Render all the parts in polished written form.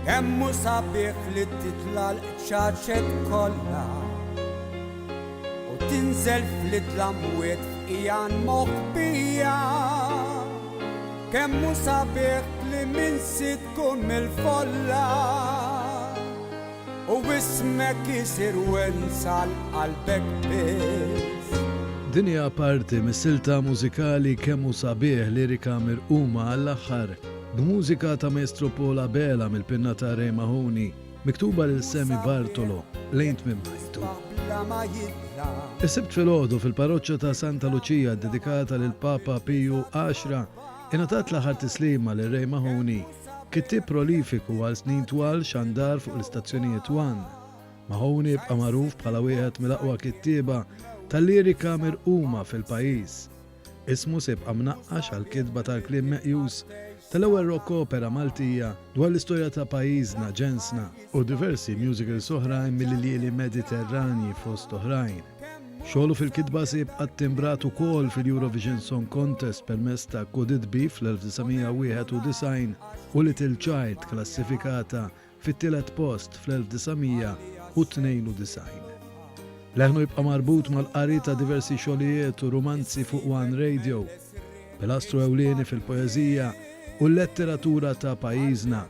Kemmu sabiħ li titla l-ċaċet kolla u tinżel fl-itlamwiet f'ijan moħbija. Kemmu sabiħ li minsi tkun mil-folla u ismek jisir wensal qalbek biss. Dinja parti mis-silta mużikali Kemmu sabiħ lirika mirquma għall-aħħar b'mużika ta' Maestro Paul Abela mill-pinna ta' Ray Mahoney miktuba lil Semi Bartolo lejn minn bajtu. Is-sibt filgħodu fil-parroċċja ta' Santa Lucia dedikata lil Papa Piju 10 ingħatat l-aħħar tislima lil Ray Mahoney, kittieb prolifiku għal snin twal xandar fuq l-istazzjonijiet wan. Mahoney bqa' magħruf bħala wieħed mill-aqwa kittieba tal-lirika mirquma fil-pajjiż. Ismu sibqa' mnaqqax għal kitba tal-kliem meqjus tal-ewwel rock opera Maltija dwar l-istorja ta' pajjiżna ġensna u diversi musicals oħrajn mill-lieli Mediterranji fost oħrajn. Xogħlu fil-kitba sibqa' timbrat ukoll fil-Eurovision Song Contest permezz ta' Could It Be fl-1991 u Little Child klassifikata fit-tielet post fl-1992. Leħnu jibqa' marbut mal-qari ta' diversi xogħlijiet u romanzi fuq One Radio, pilastru ewlieni fil-poeżija u l-letteratura ta' pajjiżna.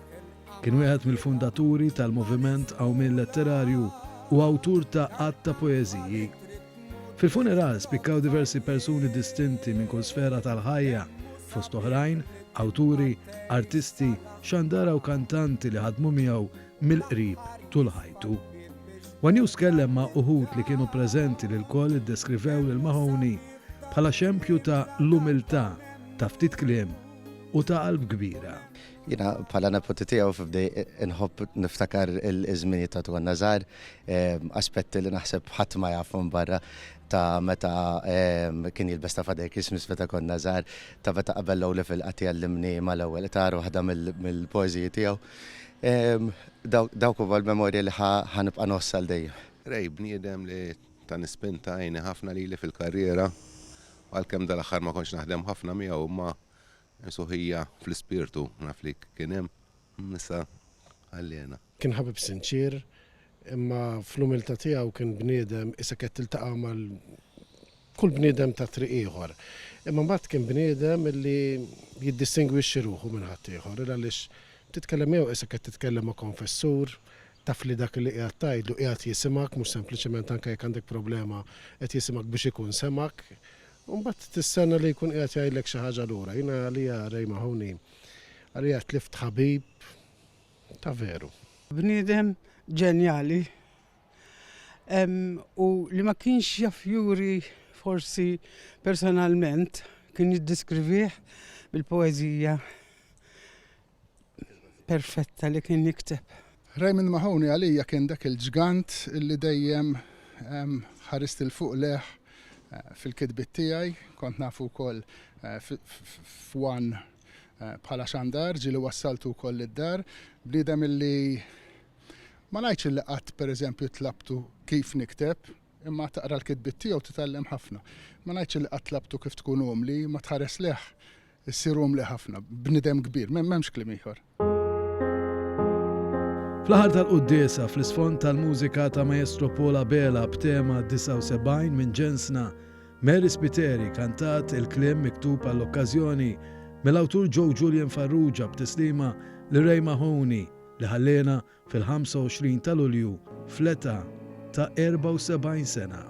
Kien wieħed mill-fundaturi tal-moviment Awmin Letterarju u awtur ta' qatt ta' poeżiji. Fil-funeral spikkaw diversi persuni distinti minn kull sfera tal-ħajja, fost oħrajn, awturi, artisti, xandara u kantanti li ħadmu miegħu mill-qrib tul ħajtu. One News kellem ma' uħud li kienu preżenti li l-koll iddeskrivew lil Mahoney bħala xempju ta' l-umiltà, ta' ftit kliem u ta' qalb kbira. Jina bħala nepoti tiegħu f'bdej inħobb niftakar il-żminijiet ta' konna żgħar, aspetti li naħseb ħadd ma jafhom barra ta' meta kien jilbes ta' fadek ismis meta konna żgħar, ta' meta qabel l-ewwel fil-qatt jallimni mal-ewwel tar waħda mill-poeżiji tiegħu. Dawk huwa l-memorja li ħanibqa' nossal dejjem. Ray bniedem li ta' nispinta għajni ħafna lili fil-karriera għalkemm dal-aħħar ma kontx naħdem ħafna miegħu ma suħija fl-ispirtu naf li kien hemm nisa għalliena. Kien ħabib sinċir, imma fl-umiltà tiegħu kien bniedem issa qed tiltaqa' mal kull bniedem ta' triq ieħor. Imma mbagħad kien bniedem li jiddistingwixxi ruħu minn ħadd ieħor għaliex titkellem jew issa qed titkellem ma' konfessur, taf li dak li qiegħed tgħidlu qiegħed jisimak mhux sempliċement anke jekk għandek problema qed jisimak biex ikun semak. Mbagħad tistenna li jkun qiegħed jgħidlek xi ħaġa lura. Jiena għalija Ray Mahoney għalija tlift ħabib ta' veru. Bniedem ġenjali u li ma kienx jaf juri forsi personalment kien jiddiskrivih bil-poeżija perfetta li kien jikteb. Raymond Mahoney għalija kien dak il-ġgant li dejjem ħarist il-fuq leħ fil-kitbit tiegħi, kont nafu wkoll f'wan bħala xandar, ġieli wassaltu wkoll id-dar, bniedem illi ma ngħidx illi qatt pereżempju tlabtu kif nikteb, imma taqra l-kitbit tiegħu titgħallem ħafna. Ma ngħidx illi qatt tlabtu kif tkun umli, ma tħares leħ issir umli ħafna, bniedem kbir, m'hemmx kliem ieħor. Fl-aħħar tal-quddiesa fl-isfond tal-mużika ta' Maestro Paul Abela b'tema 79 minn ġensna, Mary Spiteri kantat il-kliem miktub għall-okkażjoni mill-awtur Joe Julian Farrugia b'tislima li Ray Mahoney li ħallena fil-25 ta' Lulju fl-età ta' 74 sena.